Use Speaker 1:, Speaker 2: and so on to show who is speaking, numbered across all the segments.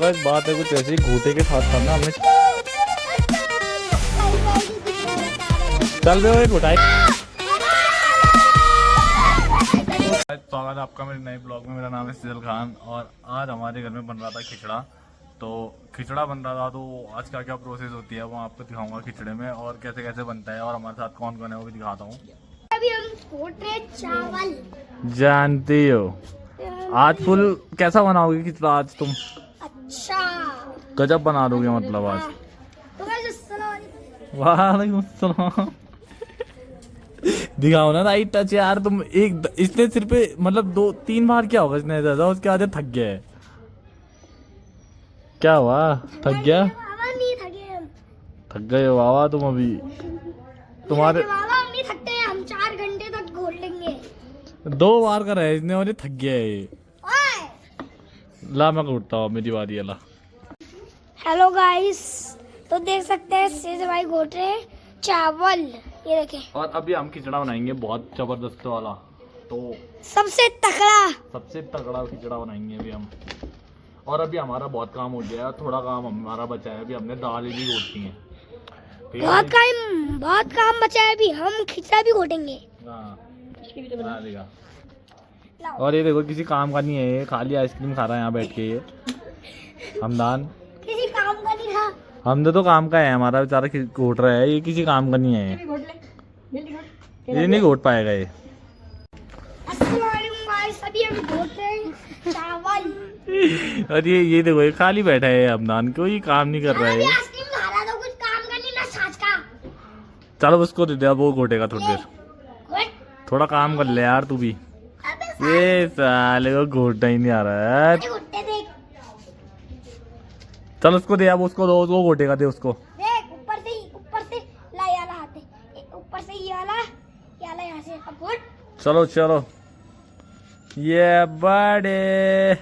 Speaker 1: Guys बात है कुछ ऐसी घूटे के साथ खाना हमने। चल रहे हो घुटाई। स्वागत है आपका मेरे नए ब्लॉग में। मेरा नाम है सिजल खान और आज हमारे घर में बन रहा था खिचड़ा। तो खिचड़ा बन रहा था तो आज क्या क्या प्रोसेस होती है वो आपको दिखाऊंगा खिचड़े में और कैसे कैसे बनता है और हमारे साथ कौन कौन है वो भी दिखाता हूँ।
Speaker 2: अभी हम घोटे चावल
Speaker 1: जानती हो आज फुल कैसा बनाओगे खिचड़ा आज तुम?
Speaker 2: अच्छा
Speaker 1: गजब बना दोगे मतलब आज।
Speaker 2: तो गाइस अस्सलाम वालेकुम।
Speaker 1: वालेकुम सलाम। दिखाओ ना राइट टच यार तुम। एक इसने सिर्फ मतलब 2-3 बार क्या होगा इसने ज्यादा उसके आधे थक गया है। क्या हुआ थक गया?
Speaker 2: बाबा नहीं थके हम।
Speaker 1: थक गए हो बाबा तुम अभी। तुम्हारे
Speaker 2: बाबा हम नहीं थकते हैं, हम 4 घंटे तक घोट लेंगे।
Speaker 1: 2 बार का रहा इसने और ये थक गया है ये।
Speaker 2: ओए
Speaker 1: ला मैं घूटता हूँ मेरी बारी है ला।
Speaker 2: हेलो गाइस, तो देख सकते हैं सेज भाई घोट रहे हैं चावल, ये देखें।
Speaker 1: और अभी हम खिचड़ा बनाएंगे बहुत जबरदस्त वाला। तो
Speaker 2: सबसे
Speaker 1: तगड़ा खिचड़ा बनाएंगे अभी हम। और अभी हमारा बहुत काम हो गया है, थोड़ा काम हमारा बचा है। अभी हमने दाल भी घोटनी है।
Speaker 2: बहुत काम बचा है, अभी हम खिचड़ा भी घोटेंगे।
Speaker 1: हाँ बना देगा। और ये देखो किसी काम का नहीं है ये, खाली आइसक्रीम खा रहा है यहाँ बैठ के ये हमदान।
Speaker 2: किसी काम का नहीं था।
Speaker 1: हमने तो काम का है, हमारा बेचारा घोट रहा है, ये किसी काम का नहीं है। ये नहीं घोट पाएगा ये।
Speaker 2: अस्सलाम वालेकुम गाइस, अभी हम घोट रहे हैं चावल।
Speaker 1: और ये देखो ये खाली बैठा है हमदान, कोई काम नहीं कर रहा है।
Speaker 2: आइसक्रीम खा रहा था, कुछ काम का नहीं ना छाछ का।
Speaker 1: चलो उसको दे दे, अब वो घोटेगा थोड़ी देर।
Speaker 2: घोट
Speaker 1: थोड़ा काम कर ले यार तू भी।
Speaker 2: अबे
Speaker 1: ये साले को घोटना ही नहीं आ रहा है।
Speaker 2: घोटते देख
Speaker 1: चल उसको दे, अब उसको दो, उसको घोटेगा दे उसको।
Speaker 2: देख ऊपर से ला ये वाला हाथ है, ऊपर से ये वाला यहाँ से अब घोट।
Speaker 1: चलो चलो ये बड़े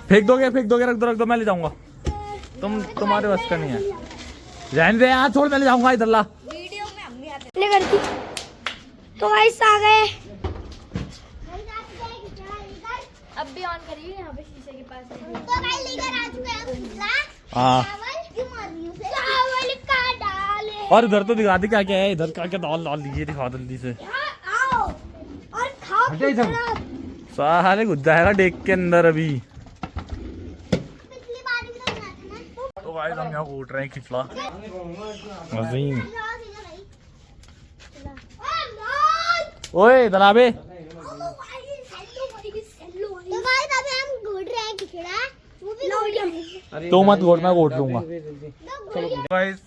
Speaker 1: फेंक दोगे रख दो मैं ले जाऊंगा। तुम्हारे बस का नहीं है। रहने दे यार, छोड़ मैं ले जाऊंगा इधर ला।
Speaker 2: वीडियो में हम भी आते ले करती। तो गाइस आ गए, अब भी ऑन करिए यहाँ पे शीशे के पास। तो गाइस लेकर आ चुके हैं खिचड़ा।
Speaker 1: हाँ
Speaker 2: चावल का दाल है।
Speaker 1: और इधर तो दिखा दे क्या क्या है इधर, क्या क्या दाल डाल दीजिए, दिखा जल्दी से।
Speaker 2: आओ और खाओ खिचड़ा।
Speaker 1: साले घुस जाएगा डेक के अंदर अभी।
Speaker 2: पिछली बार भी तो बना था ना।
Speaker 1: तो गाइस हम यहाँ घोट रहे हैं खिचड़ा। अजीम ओए इधर आ बे।
Speaker 2: तो गाइस अभी हम घोट रहे हैं खिचड़ा, वो भी
Speaker 1: तो मत घोट, मैं घोट लूंगा।
Speaker 2: घोट।
Speaker 1: गाइस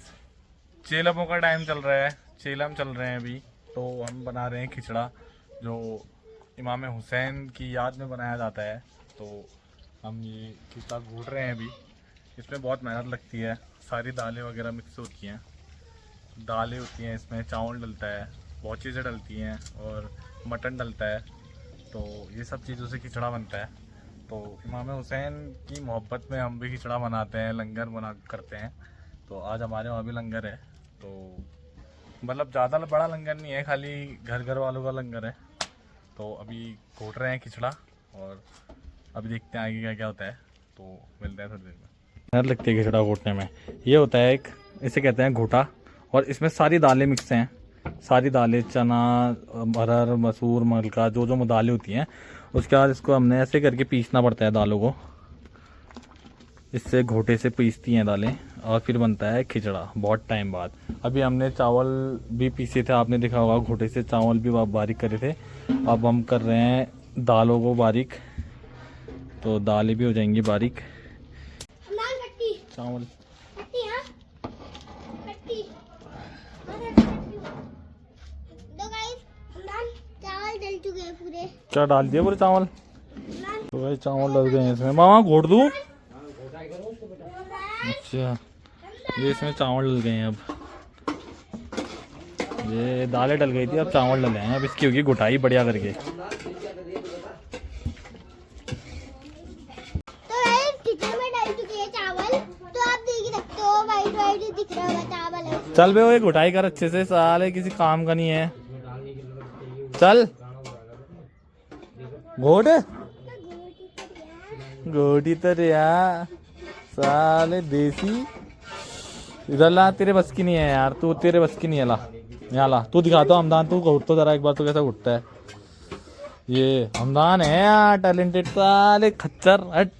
Speaker 1: चेलमों का टाइम चल रहा है, चेलम चल रहे हैं अभी। तो हम बना रहे हैं खिचड़ा जो इमाम हुसैन की याद में बनाया जाता है। तो हम ये खिचड़ा घोट रहे हैं अभी। इसमें बहुत मेहनत लगती है, सारी दालें वगैरह मिक्स होती हैं, दालें होती हैं इसमें, चावल डलता है, बहुत चीज़ें डलती हैं और मटन डलता है। तो ये सब चीज़ों से खिचड़ा बनता है। तो इमाम हुसैन की मोहब्बत में हम भी खिचड़ा बनाते हैं, लंगर बना करते हैं। तो आज हमारे वहाँ भी लंगर है। तो मतलब ज़्यादा बड़ा लंगर नहीं है, खाली घर वालों का लंगर है। तो अभी घोट रहे हैं खिचड़ा और अभी देखते हैं आगे क्या क्या होता है। तो मिलते हैं थोड़ी देर में। मेहनत लगती है खिचड़ा घोटने में। ये होता है एक, इसे कहते हैं घोटा। और इसमें सारी दालें मिक्स हैं, सारी दालें, चना, अरहर, मसूर, मलका, जो जो दालें होती हैं। उसके बाद इसको हमने ऐसे करके पीसना पड़ता है दालों को। इससे घोटे से पीसती हैं दालें और फिर बनता है खिचड़ा बहुत टाइम बाद। अभी हमने चावल भी पीसे थे, आपने देखा होगा, घोटे से चावल भी बारीक करे थे। अब हम कर रहे हैं दालों को बारीक, तो दालें भी हो जाएंगी बारीक। चावल
Speaker 2: चावल डल चुके हैं पूरे।
Speaker 1: क्या डाल दिया पूरे चावल? तो भाई चावल डल गए हैं इसमें। मामा घोट दूँ? अच्छा ये इसमें चावल डल गए हैं। अब ये दालें डल गई थी, अब चावल डले हैं। अब इसकी होगी घुटाई बढ़िया करके।
Speaker 2: तो किचन में डल चुके हैं चावल, तो आप देख सकते हो वाइट दिख रहा होगा चावल है।
Speaker 1: चल बे वो घुटाई कर अच्छे से, साले किसी काम का नहीं है। चल घोट घोटी तो रिया साले देसी इधर ला, तेरे बस की नहीं है यार, तू तेरे बस की नहीं है, ला यहाँ ला, तू दिखाता हमदान, तू घुट तो जरा एक बार, तो कैसा घुटता है ये हमदान है यार, टैलेंटेड साले खच्चर हट।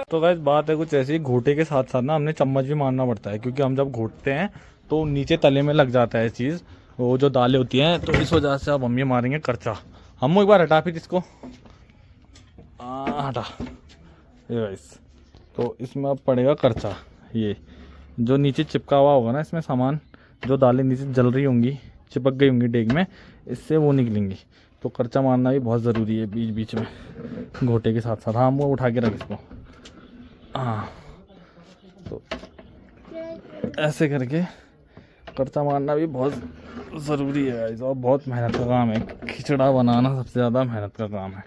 Speaker 1: तो गाइस बात है कुछ ऐसी, घोटे के साथ साथ ना हमने चम्मच भी मारना पड़ता है, क्योंकि हम जब घोटते हैं तो नीचे तले में लग जाता है चीज़, वो जो दालें होती हैं, तो इस वजह से अब हम ये मारेंगे करचा। हम एक बार हटा फिर इसको हटा ये गाइस, तो इसमें अब पड़ेगा करचा। ये जो नीचे चिपका हुआ होगा ना इसमें सामान, जो दालें नीचे जल रही होंगी, चिपक गई होंगी डेग में, इससे वो निकलेंगी। तो करचा मारना भी बहुत ज़रूरी है बीच बीच में घोटे के साथ साथ। हाँ वो उठा के रख इसको, हाँ तो ऐसे करके करचा मारना भी बहुत ज़रूरी है गाइस, और बहुत मेहनत का काम है। खिचड़ा बनाना सबसे ज़्यादा मेहनत का काम है।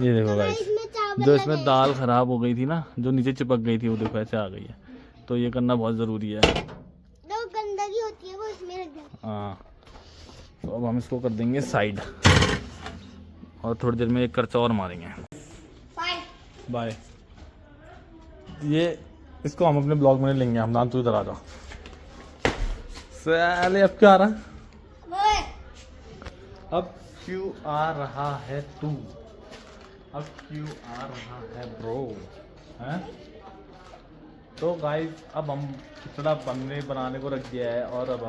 Speaker 1: ये देखो गाइस, जो इसमें दाल ख़राब हो गई थी ना, जो नीचे चिपक गई थी, वो देखो ऐसे आ गई है। तो ये करना बहुत ज़रूरी है,
Speaker 2: जो गंदगी होती है वो इसमें रख जाती है।
Speaker 1: हाँ तो अब हम इसको कर देंगे साइड, और थोड़ी देर में एक करचा और मारेंगे। बाय। ये इसको हम अपने ब्लॉग में लेंगे। हमदान तू इधर आ जा साले, अब क्या आ रहा है, अब क्यों आ रहा है तू, अब क्यों आ रहा है ब्रो, हैं? तो गाइस अब हम खिचड़ा बनाने को रख दिया है, और अब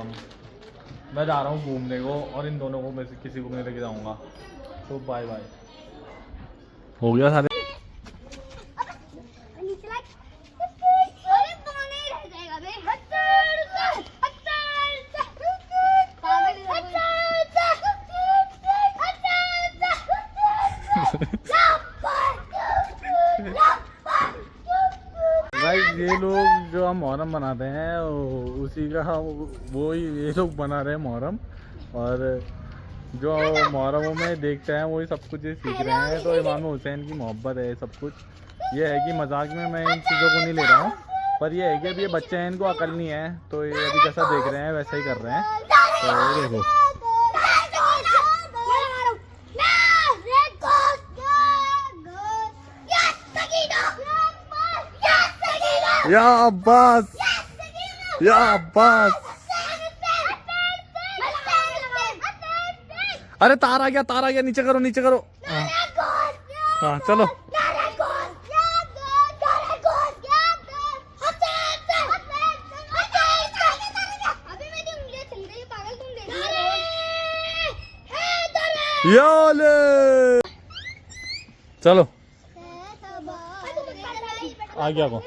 Speaker 1: मैं जा रहा हूँ घूमने को, और इन दोनों को मैं से किसी को नहीं लेके जाऊँगा। तो बाय बाय, हो गया सारे। गाइस ये लोग जो हम मुहर्रम बनाते हैं उसी का वो ही ये लोग बना रहे हैं मुहर्रम, और जो मुहर्रमों में देखते हैं वही सब कुछ ये सीख रहे हैं। तो इमाम हुसैन की मोहब्बत है सब कुछ। ये है कि मजाक में मैं इन चीज़ों को नहीं ले रहा हूँ, पर ये है कि अब ये बच्चे हैं, इनको अकल नहीं है, तो ये अभी जैसा देख रहे हैं वैसा ही कर रहे हैं। तो देखो या अब्बास, या अब्बास, अरे तार आ गया, तार आ गया, नीचे करो नीचे करो। हाँ चलो, योले चलो आ गया को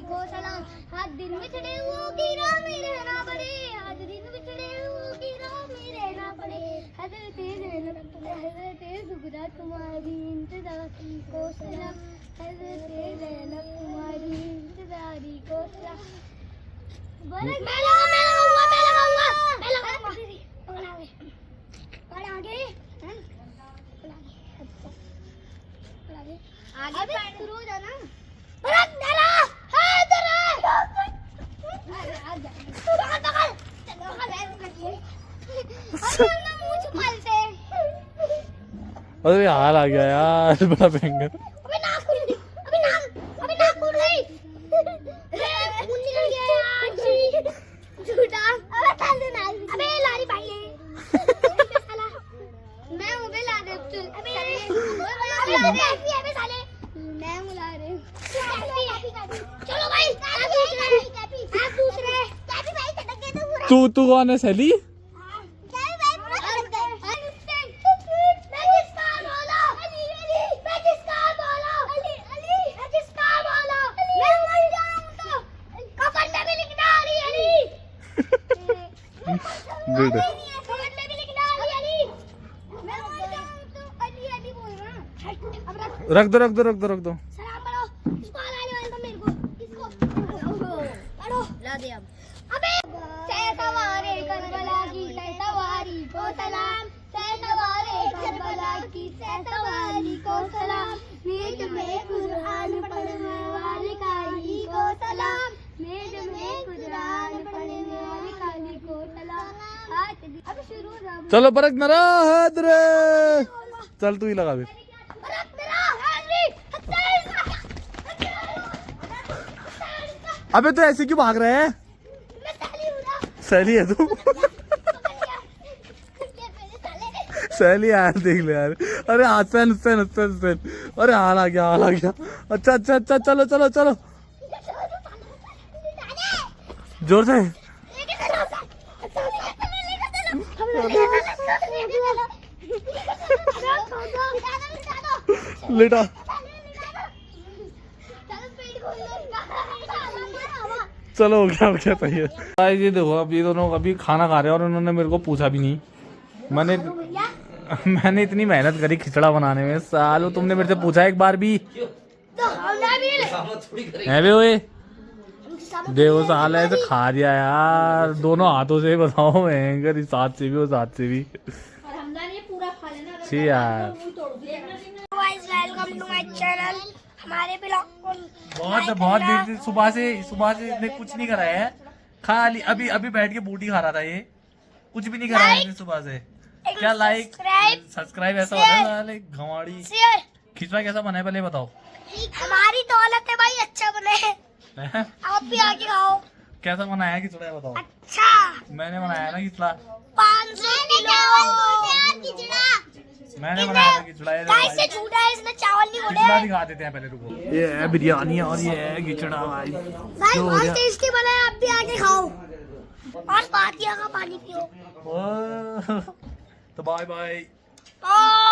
Speaker 2: को सलाम। हाथ दिन बिछड़े हुओं की राह में रहना पड़े, हाथ दिन बिछड़े हुओं की राह में रहना पड़े। हज़रते ज़ुहरा तुम्हारी इंतज़ारी को सलाम, हज़रते ज़ैनब तुम्हारी इंतज़ारी को सलाम। मैं आगे शुरू हो जाना।
Speaker 1: अरे हाल आ गया यार, बड़ा भयंकर। तू कौन है सैली? रख दो रख दो रख दो रख दो।
Speaker 2: सवारी को सलाम, नीच में कुरान पढ़ने वाले अब शुरू हो जा।
Speaker 1: चलो बरक नरा हैदरे, चल तू ही लगा फिर। अबे तो ऐसे क्यों भाग रहे हैं? सैली है तू। सैली यार, देख ले यार। अरे हसन हसन हसन हसन, अरे हाल आ गया, हाल आ गया। अच्छा अच्छा अच्छा, चलो चलो चलो, जोर से। लेटा, चलो हो गया सही है। गाइस ये देखो, अब ये दोनों अभी खाना खा रहे हैं और उन्होंने मेरे को पूछा भी नहीं। मैंने इतनी मेहनत करी खिचड़ा बनाने में, सालो तुमने मेरे से पूछा एक बार भी? है बे ओए, देखो साल ऐसे खा दिया यार दोनों हाथों से। बताओ भयंकर, इस हाथ से भी उस हाथ से भी। जी यार,
Speaker 2: वेलकम टू माय चैनल। हमारे ब्लॉग को
Speaker 1: बहुत देर से, सुबह से इसने कुछ नहीं करा है, खाली अभी अभी बैठ के बूटी खा रहा था। ये कुछ भी नहीं करा है इसने सुबह से। क्या लाइक सब्सक्राइब ऐसा हो रहा है घमाड़ी। खिचड़ा कैसा बना है पहले बताओ।
Speaker 2: हमारी दौलत है भाई, अच्छा बने। आप भी आके खाओ।
Speaker 1: कैसा बनाया है खिचड़ा बताओ।
Speaker 2: अच्छा
Speaker 1: मैंने बनाया ना खिचड़ा,
Speaker 2: 500 किलो
Speaker 1: मैंने बनाया था खिचड़ा।
Speaker 2: कैसे झूठा है, इसने चावल नहीं
Speaker 1: खिचड़ा
Speaker 2: बोले।
Speaker 1: दिखा देते हैं पहले, रुको। ये है बिरयानी और ये है खिचड़ा भाई।
Speaker 2: भाई बहुत टेस्टी बना है, आप भी आके खाओ और पातिया का पानी पियो।
Speaker 1: तो बाय बाय।
Speaker 2: बाय।